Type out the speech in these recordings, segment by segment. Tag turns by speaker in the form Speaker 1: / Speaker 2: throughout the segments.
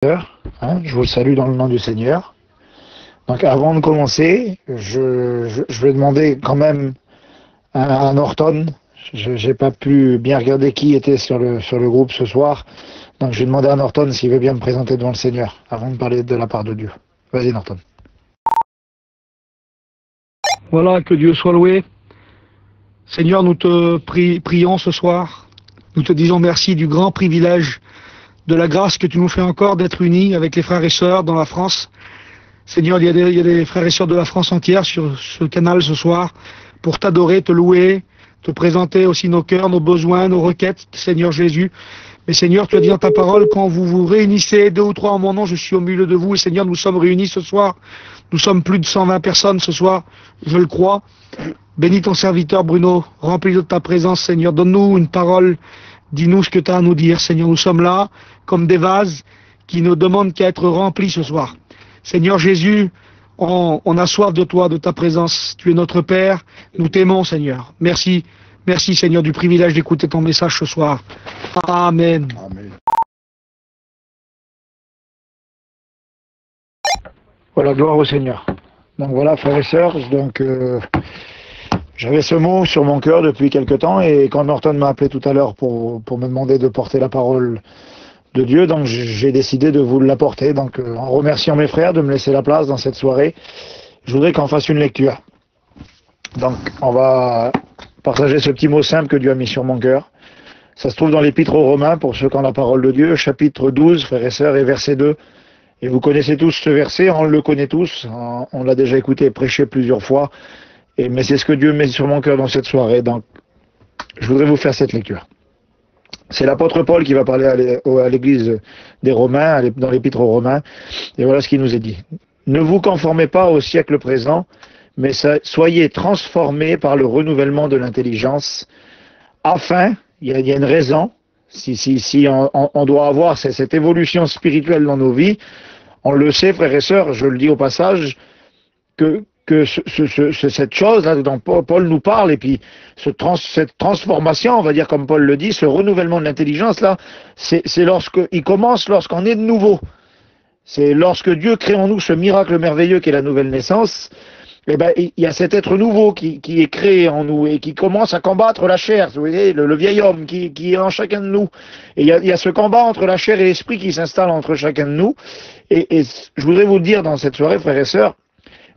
Speaker 1: Je vous salue dans le nom du Seigneur. Donc avant de commencer, je vais demander quand même à Norton. Je n'ai pas pu bien regarder qui était sur le groupe ce soir. Donc je vais demander à Norton s'il veut bien me présenter devant le Seigneur avant de parler de la part de Dieu. Vas-y Norton.
Speaker 2: Voilà, que Dieu soit loué. Seigneur, nous te prions ce soir. Nous te disons merci du grand privilège, de la grâce que tu nous fais encore d'être unis avec les frères et sœurs dans la France. Seigneur, il y a des frères et sœurs de la France entière sur ce canal ce soir pour t'adorer, te louer, te présenter aussi nos cœurs, nos besoins, nos requêtes, Seigneur Jésus. Mais Seigneur, tu as dit dans ta parole, quand vous vous réunissez, 2 ou 3 en mon nom, je suis au milieu de vous. Et Seigneur, nous sommes réunis ce soir. Nous sommes plus de 120 personnes ce soir, je le crois. Bénis ton serviteur Bruno, remplis de ta présence, Seigneur. Donne-nous une parole, dis-nous ce que tu as à nous dire, Seigneur. Nous sommes là comme des vases qui ne demandent qu'à être remplis ce soir. Seigneur Jésus, on a soif de toi, de ta présence. Tu es notre Père, nous t'aimons, Seigneur. Merci, merci Seigneur du privilège d'écouter ton message ce soir. Amen.
Speaker 1: Amen. Voilà, gloire au Seigneur. Donc voilà, frères et sœurs, j'avais ce mot sur mon cœur depuis quelque temps, et quand Norton m'a appelé tout à l'heure pour me demander de porter la parole de Dieu, donc j'ai décidé de vous l'apporter. Donc en remerciant mes frères de me laisser la place dans cette soirée, je voudrais qu'on fasse une lecture. Donc on va partager ce petit mot simple que Dieu a mis sur mon cœur. Ça se trouve dans l'Épître aux Romains, pour ceux qui ont la parole de Dieu, chapitre 12, frères et sœurs, et verset 2. Et vous connaissez tous ce verset, on le connaît tous, on l'a déjà écouté prêcher plusieurs fois, mais c'est ce que Dieu met sur mon cœur dans cette soirée. Donc je voudrais vous faire cette lecture. C'est l'apôtre Paul qui va parler à l'église des Romains, dans l'Épître aux Romains, et voilà ce qu'il nous est dit. Ne vous conformez pas au siècle présent, mais soyez transformés par le renouvellement de l'intelligence, afin, il y a une raison, si on doit avoir cette évolution spirituelle dans nos vies, on le sait, frères et sœurs, je le dis au passage, que cette chose là dont Paul nous parle, et puis cette transformation, on va dire comme Paul le dit, ce renouvellement de l'intelligence là, c'est lorsqu'il commence lorsqu'on est de nouveau. C'est lorsque Dieu crée en nous ce miracle merveilleux qu'est la nouvelle naissance. Eh ben, il y a cet être nouveau qui est créé en nous et qui commence à combattre la chair, vous voyez, le vieil homme qui est en chacun de nous. Et il y a ce combat entre la chair et l'esprit qui s'installe entre chacun de nous. Et je voudrais vous le dire dans cette soirée, frères et sœurs,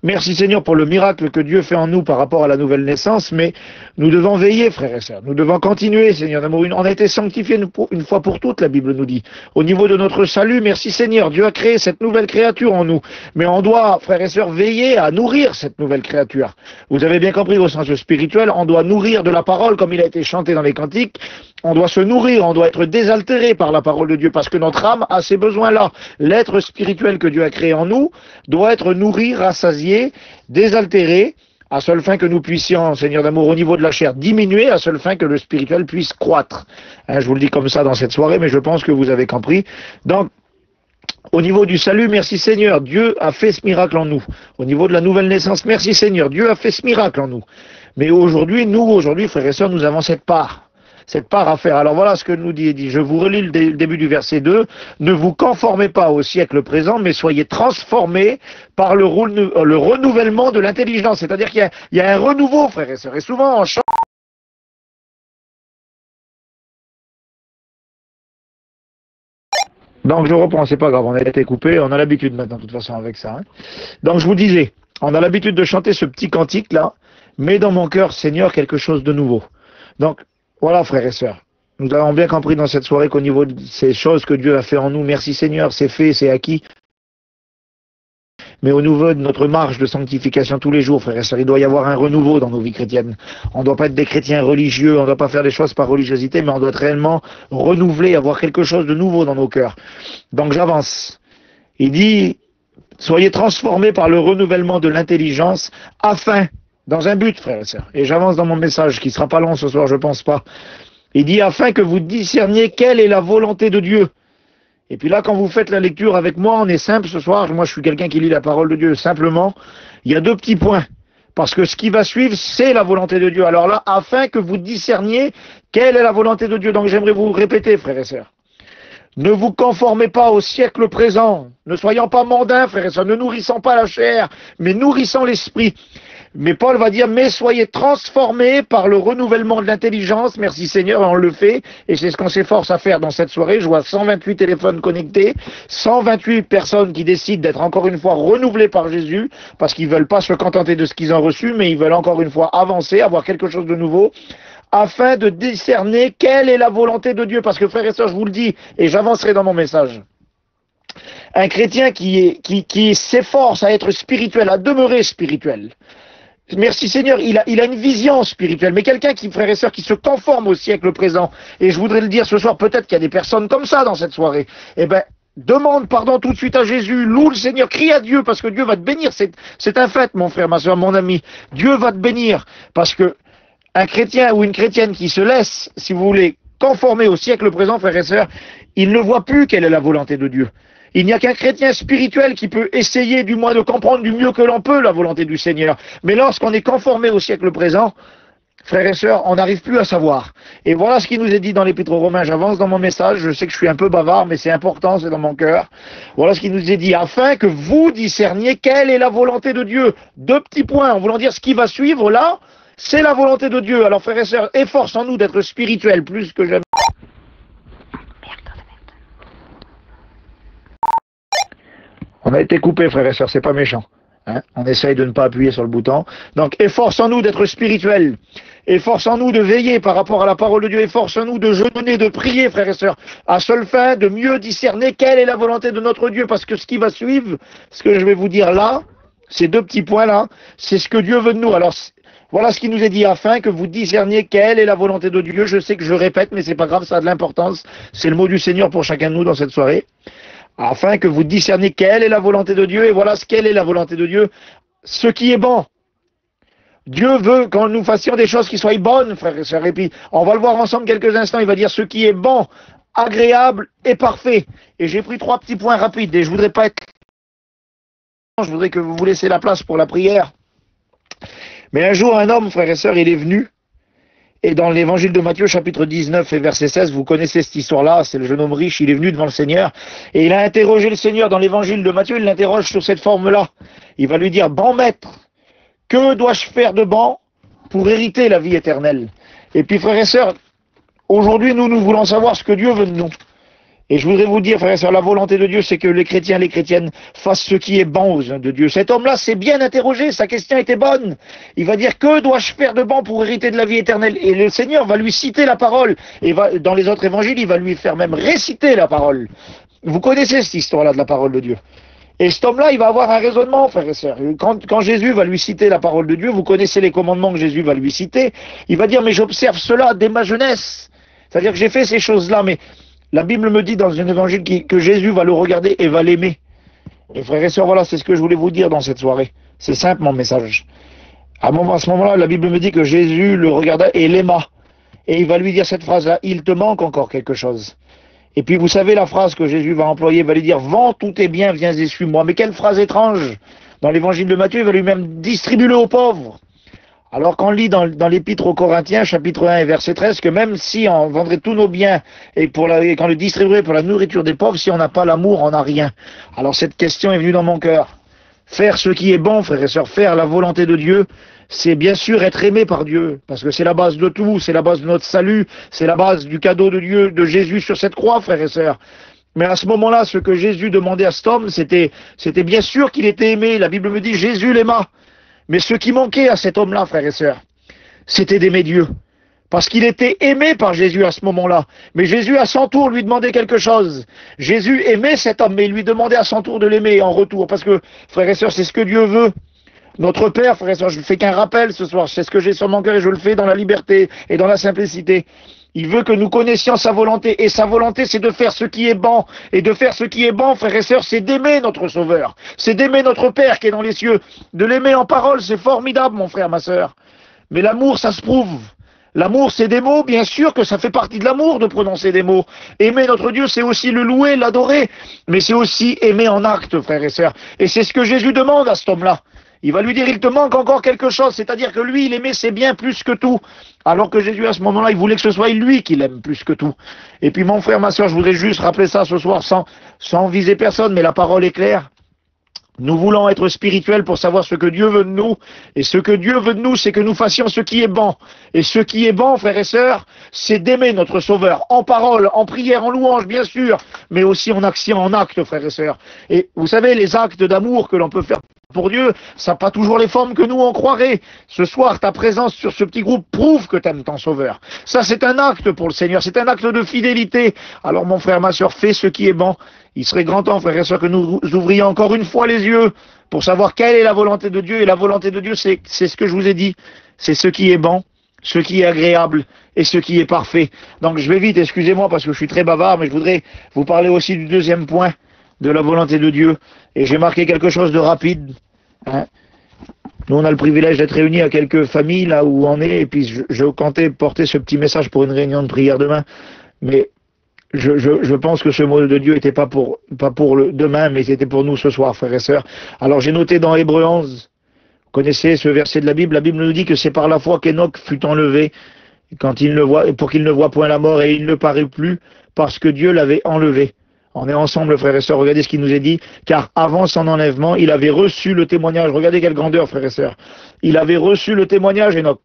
Speaker 1: merci Seigneur pour le miracle que Dieu fait en nous par rapport à la nouvelle naissance, mais nous devons veiller, frères et sœurs. Nous devons continuer, Seigneur d'amour. On a été sanctifiés une fois pour toutes, la Bible nous dit. Au niveau de notre salut, merci Seigneur. Dieu a créé cette nouvelle créature en nous. Mais on doit, frères et sœurs, veiller à nourrir cette nouvelle créature. Vous avez bien compris au sens spirituel, on doit nourrir de la parole comme il a été chanté dans les cantiques. On doit se nourrir, on doit être désaltéré par la parole de Dieu, parce que notre âme a ces besoins-là. L'être spirituel que Dieu a créé en nous doit être nourri, rassasié, désaltéré, à seule fin que nous puissions, Seigneur d'amour, au niveau de la chair, diminuer, à seule fin que le spirituel puisse croître. Je vous le dis comme ça dans cette soirée, mais je pense que vous avez compris. Donc, au niveau du salut, merci Seigneur, Dieu a fait ce miracle en nous. Au niveau de la nouvelle naissance, merci Seigneur, Dieu a fait ce miracle en nous. Mais aujourd'hui, frères et sœurs, nous avons cette part à faire. Alors voilà ce que nous dit. Je vous relis le début du verset 2. Ne vous conformez pas au siècle présent, mais soyez transformés par le renouvellement de l'intelligence. C'est-à-dire qu'il y a un renouveau, frères et sœurs. Et souvent, on chante. Donc je reprends, c'est pas grave, on a été coupé, on a l'habitude maintenant de toute façon avec ça. Donc je vous disais, on a l'habitude de chanter ce petit cantique là, mais dans mon cœur, Seigneur, quelque chose de nouveau. Donc voilà, frères et sœurs, nous avons bien compris dans cette soirée qu'au niveau de ces choses que Dieu a fait en nous, merci Seigneur, c'est fait, c'est acquis. Mais au niveau de notre marche de sanctification tous les jours, frères et sœurs, il doit y avoir un renouveau dans nos vies chrétiennes. On ne doit pas être des chrétiens religieux, on ne doit pas faire des choses par religiosité, mais on doit être réellement renouveler, avoir quelque chose de nouveau dans nos cœurs. Donc j'avance. Il dit, soyez transformés par le renouvellement de l'intelligence, afin, dans un but, frères et sœurs. Et j'avance dans mon message, qui sera pas long ce soir, je pense pas. Il dit, afin que vous discerniez quelle est la volonté de Dieu. Et puis là, quand vous faites la lecture avec moi, on est simple ce soir. Moi, je suis quelqu'un qui lit la parole de Dieu simplement. Il y a 2 petits points. Parce que ce qui va suivre, c'est la volonté de Dieu. Alors là, afin que vous discerniez quelle est la volonté de Dieu. Donc j'aimerais vous répéter, frères et sœurs. Ne vous conformez pas au siècle présent. Ne soyons pas mondains, frères et sœurs. Ne nourrissons pas la chair, mais nourrissons l'esprit. Mais Paul va dire, mais soyez transformés par le renouvellement de l'intelligence. Merci Seigneur, on le fait. Et c'est ce qu'on s'efforce à faire dans cette soirée. Je vois 128 téléphones connectés, 128 personnes qui décident d'être encore une fois renouvelées par Jésus, parce qu'ils veulent pas se contenter de ce qu'ils ont reçu, mais ils veulent encore une fois avancer, avoir quelque chose de nouveau, afin de discerner quelle est la volonté de Dieu. Parce que frères et sœurs, je vous le dis, et j'avancerai dans mon message, un chrétien qui s'efforce à être spirituel, à demeurer spirituel, merci Seigneur, il a une vision spirituelle, mais quelqu'un qui, frères et sœurs, qui se conforme au siècle présent, et je voudrais le dire ce soir, peut-être qu'il y a des personnes comme ça dans cette soirée, eh ben, demande pardon tout de suite à Jésus, loue le Seigneur, crie à Dieu, parce que Dieu va te bénir, c'est un fait, mon frère, ma soeur, mon ami, Dieu va te bénir, parce que un chrétien ou une chrétienne qui se laisse, si vous voulez, conformer au siècle présent, frères et sœurs, il ne voit plus quelle est la volonté de Dieu. Il n'y a qu'un chrétien spirituel qui peut essayer du moins de comprendre du mieux que l'on peut la volonté du Seigneur. Mais lorsqu'on est conformé au siècle présent, frères et sœurs, on n'arrive plus à savoir. Et voilà ce qui nous est dit dans l'Épître aux Romains. J'avance dans mon message, je sais que je suis un peu bavard, mais c'est important, c'est dans mon cœur. Voilà ce qui nous est dit, afin que vous discerniez quelle est la volonté de Dieu. 2 petits points, en voulant dire ce qui va suivre là, c'est la volonté de Dieu. Alors frères et sœurs, efforçons-nous d'être spirituels plus que jamais. On a été coupé, frères et sœurs, c'est pas méchant. Hein, on essaye de ne pas appuyer sur le bouton. Donc, efforçons-nous d'être spirituels. Efforçons-nous de veiller par rapport à la parole de Dieu. Efforçons-nous de jeûner, de prier, frères et sœurs, à seule fin de mieux discerner quelle est la volonté de notre Dieu. Parce que ce qui va suivre, ce que je vais vous dire là, ces 2 petits points-là, c'est ce que Dieu veut de nous. Alors, voilà ce qui nous est dit, afin que vous discerniez quelle est la volonté de Dieu. Je sais que je répète, mais c'est pas grave, ça a de l'importance. C'est le mot du Seigneur pour chacun de nous dans cette soirée. Afin que vous discerniez quelle est la volonté de Dieu, et voilà ce qu'elle est la volonté de Dieu, ce qui est bon. Dieu veut que nous fassions des choses qui soient bonnes, frères et sœurs, et puis on va le voir ensemble quelques instants, il va dire ce qui est bon, agréable et parfait. Et j'ai pris 3 petits points rapides, et je voudrais pas être... Je voudrais que vous vous laissiez la place pour la prière. Mais un jour, un homme, frères et sœurs, il est venu, et dans l'évangile de Matthieu, chapitre 19 et verset 16, vous connaissez cette histoire-là, c'est le jeune homme riche, il est venu devant le Seigneur, et il a interrogé le Seigneur dans l'évangile de Matthieu, il l'interroge sur cette forme-là. Il va lui dire, bon maître, que dois-je faire de bon pour hériter la vie éternelle? Et puis frères et sœurs, aujourd'hui nous voulons savoir ce que Dieu veut de nous. Et je voudrais vous dire, frères et sœurs, la volonté de Dieu, c'est que les chrétiens, les chrétiennes fassent ce qui est bon aux yeux de Dieu. Cet homme-là s'est bien interrogé, sa question était bonne. Il va dire, que dois-je faire de bon pour hériter de la vie éternelle? Et le Seigneur va lui citer la parole. Et dans les autres évangiles, il va lui faire même réciter la parole. Vous connaissez cette histoire-là de la parole de Dieu. Et cet homme-là, il va avoir un raisonnement, frères et sœurs. Quand Jésus va lui citer la parole de Dieu, vous connaissez les commandements que Jésus va lui citer, il va dire, mais j'observe cela dès ma jeunesse. C'est-à-dire que j'ai fait ces choses-là, mais la Bible me dit dans un évangile que Jésus va le regarder et va l'aimer. Et frères et sœurs, voilà, c'est ce que je voulais vous dire dans cette soirée. C'est simple mon message. À ce moment-là, la Bible me dit que Jésus le regarda et l'aima. Et il va lui dire cette phrase-là, il te manque encore quelque chose. Et puis vous savez la phrase que Jésus va employer, il va lui dire, vends tous tes biens, viens et suis-moi. Mais quelle phrase étrange. Dans l'évangile de Matthieu, il va lui-même distribuer aux pauvres. Alors qu'on lit dans l'Épître aux Corinthiens, chapitre 1 et verset 13, que même si on vendrait tous nos biens et qu'on le distribuerait pour la nourriture des pauvres, si on n'a pas l'amour, on n'a rien. Alors cette question est venue dans mon cœur. Faire ce qui est bon, frères et sœurs, faire la volonté de Dieu, c'est bien sûr être aimé par Dieu, parce que c'est la base de tout, c'est la base de notre salut, c'est la base du cadeau de Dieu, de Jésus sur cette croix, frères et sœurs. Mais à ce moment-là, ce que Jésus demandait à cet homme, c'était bien sûr qu'il était aimé. La Bible me dit, Jésus l'aima. Mais ce qui manquait à cet homme-là, frères et sœurs, c'était d'aimer Dieu. Parce qu'il était aimé par Jésus à ce moment-là. Mais Jésus, à son tour, lui demandait quelque chose. Jésus aimait cet homme, mais il lui demandait à son tour de l'aimer en retour. Parce que, frères et sœurs, c'est ce que Dieu veut. Notre Père, frères et sœurs, je ne fais qu'un rappel ce soir. C'est ce que j'ai sur mon cœur et je le fais dans la liberté et dans la simplicité. Il veut que nous connaissions sa volonté, et sa volonté, c'est de faire ce qui est bon. Et de faire ce qui est bon, frères et sœurs, c'est d'aimer notre Sauveur. C'est d'aimer notre Père qui est dans les cieux. De l'aimer en parole, c'est formidable, mon frère, ma sœur. Mais l'amour, ça se prouve. L'amour, c'est des mots, bien sûr que ça fait partie de l'amour de prononcer des mots. Aimer notre Dieu, c'est aussi le louer, l'adorer. Mais c'est aussi aimer en acte, frères et sœurs. Et c'est ce que Jésus demande à cet homme-là. Il va lui dire, il te manque encore quelque chose, c'est-à-dire que lui, il aimait ses biens plus que tout. Alors que Jésus, à ce moment-là, il voulait que ce soit lui qui l'aime plus que tout. Et puis mon frère, ma soeur, je voudrais juste rappeler ça ce soir sans viser personne, mais la parole est claire. Nous voulons être spirituels pour savoir ce que Dieu veut de nous. Et ce que Dieu veut de nous, c'est que nous fassions ce qui est bon. Et ce qui est bon, frères et sœurs, c'est d'aimer notre Sauveur. En parole, en prière, en louange, bien sûr, mais aussi en action, en acte, frères et sœurs. Et vous savez, les actes d'amour que l'on peut faire pour Dieu, ça n'a pas toujours les formes que nous on croirait. Ce soir, ta présence sur ce petit groupe prouve que tu aimes ton Sauveur. Ça, c'est un acte pour le Seigneur, c'est un acte de fidélité. Alors mon frère, ma sœur, fais ce qui est bon. Il serait grand temps, frères et sœurs, que nous ouvrions encore une fois les yeux pour savoir quelle est la volonté de Dieu. Et la volonté de Dieu, c'est ce que je vous ai dit. C'est ce qui est bon, ce qui est agréable et ce qui est parfait. Donc je vais vite, excusez-moi parce que je suis très bavard, mais je voudrais vous parler aussi du deuxième point de la volonté de Dieu. Et j'ai marqué quelque chose de rapide. Hein. Nous, on a le privilège d'être réunis à quelques familles, là où on est, et puis je comptais porter ce petit message pour une réunion de prière demain. Mais je pense que ce mot de Dieu n'était pas pour le demain, mais c'était pour nous ce soir, frères et sœurs. Alors j'ai noté dans Hébreux 11, vous connaissez ce verset de la Bible nous dit que c'est par la foi qu'Enoch fut enlevé, pour qu'il ne voie point la mort, et il ne parut plus, parce que Dieu l'avait enlevé. On est ensemble, frères et sœurs, regardez ce qu'il nous est dit, car avant son enlèvement, il avait reçu le témoignage, regardez quelle grandeur, frères et sœurs, il avait reçu le témoignage, Enoch,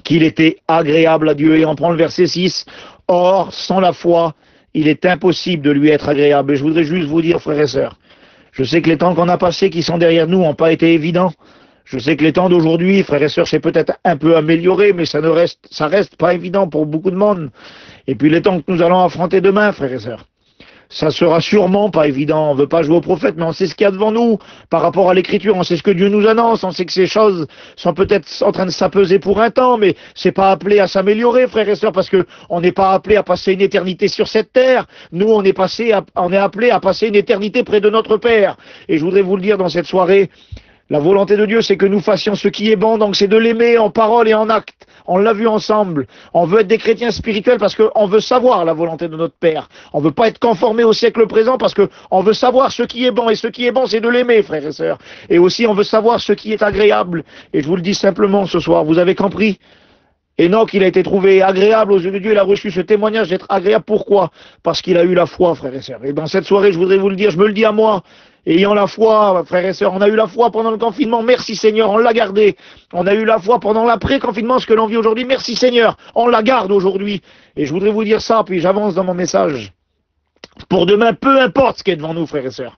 Speaker 1: qu'il était agréable à Dieu, et on prend le verset 6, or, sans la foi, il est impossible de lui être agréable. Et je voudrais juste vous dire, frères et sœurs, je sais que les temps qu'on a passés, qui sont derrière nous, n'ont pas été évidents. Je sais que les temps d'aujourd'hui, frères et sœurs, c'est peut-être un peu amélioré, mais ça reste pas évident pour beaucoup de monde. Et puis les temps que nous allons affronter demain, frères et sœurs, ça sera sûrement pas évident. On veut pas jouer au prophète, mais on sait ce qu'il y a devant nous par rapport à l'écriture. On sait ce que Dieu nous annonce. On sait que ces choses sont peut-être en train de s'apaiser pour un temps, mais c'est pas appelé à s'améliorer, frères et sœurs, parce que on n'est pas appelé à passer une éternité sur cette terre. Nous, on est appelé à passer une éternité près de notre Père. Et je voudrais vous le dire dans cette soirée, la volonté de Dieu, c'est que nous fassions ce qui est bon, donc c'est de l'aimer en parole et en acte. On l'a vu ensemble. On veut être des chrétiens spirituels parce qu'on veut savoir la volonté de notre Père. On veut pas être conformé au siècle présent parce qu'on veut savoir ce qui est bon. Et ce qui est bon, c'est de l'aimer, frères et sœurs. Et aussi, on veut savoir ce qui est agréable. Et je vous le dis simplement ce soir, vous avez compris? Enoch, il a été trouvé agréable aux yeux de Dieu, il a reçu ce témoignage d'être agréable. Pourquoi? Parce qu'il a eu la foi, frères et sœurs. Et dans cette soirée, je voudrais vous le dire, je me le dis à moi, ayant la foi, frères et sœurs, on a eu la foi pendant le confinement, merci Seigneur, on l'a gardé. On a eu la foi pendant l'après-confinement, ce que l'on vit aujourd'hui, merci Seigneur, on la garde aujourd'hui. Et je voudrais vous dire ça, puis j'avance dans mon message. Pour demain, peu importe ce qui est devant nous, frères et sœurs.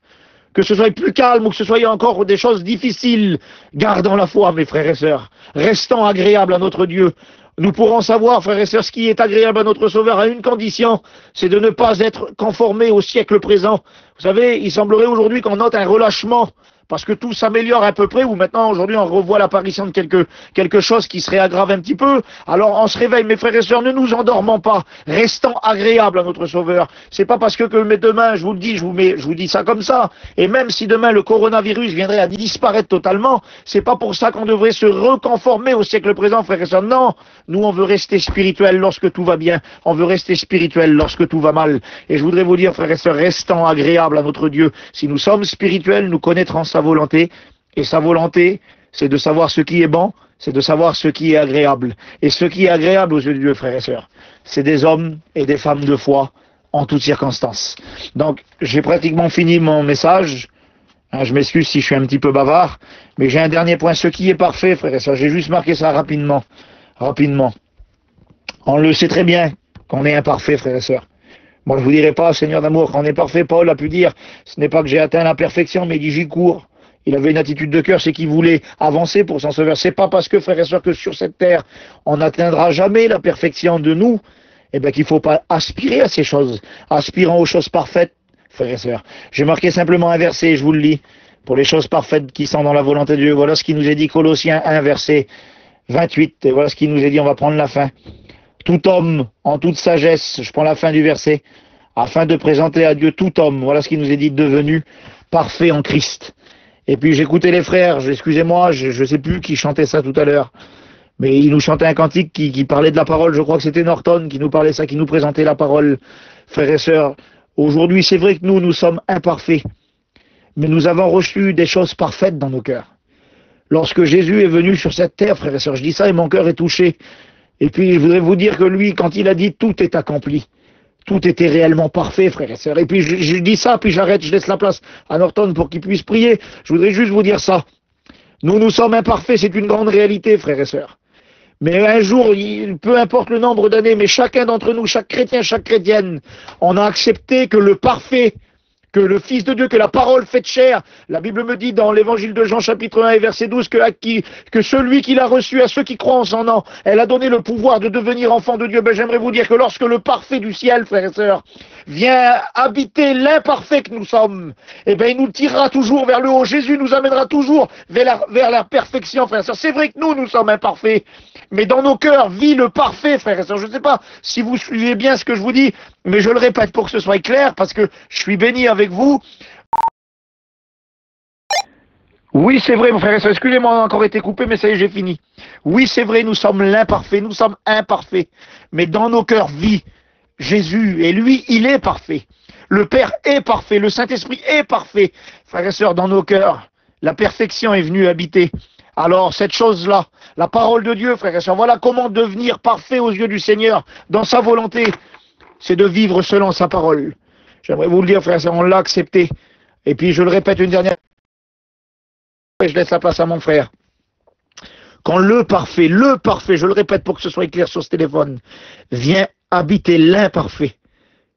Speaker 1: Que ce soit plus calme ou que ce soit encore des choses difficiles, gardons la foi, mes frères et sœurs. Restons agréables à notre Dieu. Nous pourrons savoir, frères et sœurs, ce qui est agréable à notre Sauveur à une condition, c'est de ne pas être conformé au siècle présent. Vous savez, il semblerait aujourd'hui qu'on note un relâchement, parce que tout s'améliore à peu près, ou maintenant, aujourd'hui, on revoit l'apparition de quelque chose qui se réaggrave un petit peu. Alors, on se réveille, mes frères et sœurs, ne nous endormons pas. Restons agréables à notre Sauveur. C'est pas parce que mais demain, je vous le dis, je vous dis ça comme ça. Et même si demain, le coronavirus viendrait à disparaître totalement, c'est pas pour ça qu'on devrait se reconformer au siècle présent, frères et sœurs. Non. Nous, on veut rester spirituels lorsque tout va bien. On veut rester spirituels lorsque tout va mal. Et je voudrais vous dire, frères et sœurs, restons agréables à notre Dieu. Si nous sommes spirituels, nous connaîtrons sa volonté. Et sa volonté, c'est de savoir ce qui est bon, c'est de savoir ce qui est agréable. Et ce qui est agréable aux yeux de Dieu, frères et sœurs, c'est des hommes et des femmes de foi en toutes circonstances. Donc, j'ai pratiquement fini mon message. Je m'excuse si je suis un petit peu bavard, mais j'ai un dernier point. Ce qui est parfait, frères et sœurs, j'ai juste marqué ça rapidement. On le sait très bien qu'on est imparfait, frères et sœurs. Moi, je vous dirai pas, Seigneur d'amour, qu'on est parfait. Paul a pu dire, ce n'est pas que j'ai atteint la perfection, mais il dit, j'y cours. Il avait une attitude de cœur, c'est qu'il voulait avancer pour s'en sauver. C'est pas parce que, frères et sœurs, que sur cette terre, on n'atteindra jamais la perfection de nous, qu'il faut pas aspirer à ces choses, aspirant aux choses parfaites, frères et sœurs. J'ai marqué simplement un verset, je vous le lis, pour les choses parfaites qui sont dans la volonté de Dieu. Voilà ce qui nous est dit, Colossiens 1, verset 28, et voilà ce qu'il nous est dit, on va prendre la fin. Tout homme, en toute sagesse, je prends la fin du verset, afin de présenter à Dieu tout homme, voilà ce qu'il nous est dit, devenu parfait en Christ. Et puis j'écoutais les frères, excusez-moi, je sais plus qui chantait ça tout à l'heure, mais ils nous chantaient un cantique qui parlait de la parole, je crois que c'était Norton qui nous parlait ça, qui nous présentait la parole, frères et sœurs. Aujourd'hui, c'est vrai que nous sommes imparfaits, mais nous avons reçu des choses parfaites dans nos cœurs. Lorsque Jésus est venu sur cette terre, frères et sœurs, je dis ça et mon cœur est touché. Et puis je voudrais vous dire que lui, quand il a dit tout est accompli, tout était réellement parfait, frères et sœurs. Et puis je dis ça, puis j'arrête, je laisse la place à Norton pour qu'il puisse prier. Je voudrais juste vous dire ça. Nous sommes imparfaits, c'est une grande réalité, frères et sœurs. Mais un jour, peu importe le nombre d'années, mais chacun d'entre nous, chaque chrétien, chaque chrétienne, on a accepté que le parfait, que le Fils de Dieu, que la parole faite chair, la Bible me dit dans l'évangile de Jean chapitre 1 et verset 12 que celui qui l'a reçu, à ceux qui croient en son nom, elle a donné le pouvoir de devenir enfant de Dieu. Ben, j'aimerais vous dire que lorsque le parfait du ciel, frères et sœurs, vient habiter l'imparfait que nous sommes, eh ben, il nous tirera toujours vers le haut. Jésus nous amènera toujours vers la perfection, frères et sœurs. C'est vrai que nous sommes imparfaits, mais dans nos cœurs vit le parfait, frères et sœurs. Je ne sais pas si vous suivez bien ce que je vous dis, mais je le répète pour que ce soit clair, parce que je suis béni avec vous. Oui, c'est vrai, mon frère et sœur, excusez-moi, on a encore été coupé, mais ça y est, j'ai fini. Oui, c'est vrai, nous sommes l'imparfait, nous sommes imparfaits, mais dans nos cœurs vit Jésus, et lui, il est parfait. Le Père est parfait, le Saint-Esprit est parfait. Frères et sœurs, dans nos cœurs, la perfection est venue habiter. Alors, cette chose-là, la parole de Dieu, frères et sœurs, voilà comment devenir parfait aux yeux du Seigneur, dans sa volonté, c'est de vivre selon sa parole. J'aimerais vous le dire, frères et sœurs, on l'a accepté. Et puis, je le répète une dernière fois, et je laisse la place à mon frère. Quand le parfait, je le répète pour que ce soit clair sur ce téléphone, vient habiter l'imparfait,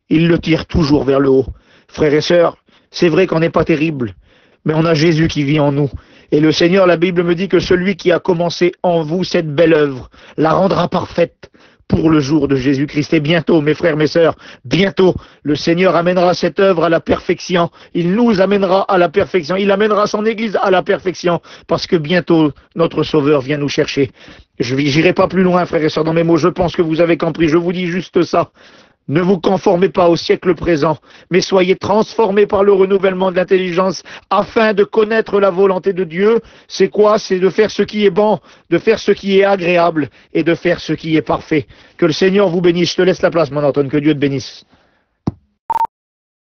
Speaker 1: il le tire toujours vers le haut. Frères et sœurs, c'est vrai qu'on n'est pas terrible, mais on a Jésus qui vit en nous. Et le Seigneur, la Bible me dit que celui qui a commencé en vous cette belle œuvre, la rendra parfaite pour le jour de Jésus-Christ. Et bientôt, mes frères, mes sœurs, bientôt, le Seigneur amènera cette œuvre à la perfection. Il nous amènera à la perfection. Il amènera son Église à la perfection. Parce que bientôt, notre Sauveur vient nous chercher. Je n'irai pas plus loin, frères et sœurs, dans mes mots. Je pense que vous avez compris. Je vous dis juste ça. Ne vous conformez pas au siècle présent, mais soyez transformés par le renouvellement de l'intelligence afin de connaître la volonté de Dieu. C'est quoi? C'est de faire ce qui est bon, de faire ce qui est agréable et de faire ce qui est parfait. Que le Seigneur vous bénisse. Je te laisse la place, mon Antoine. Que Dieu te bénisse.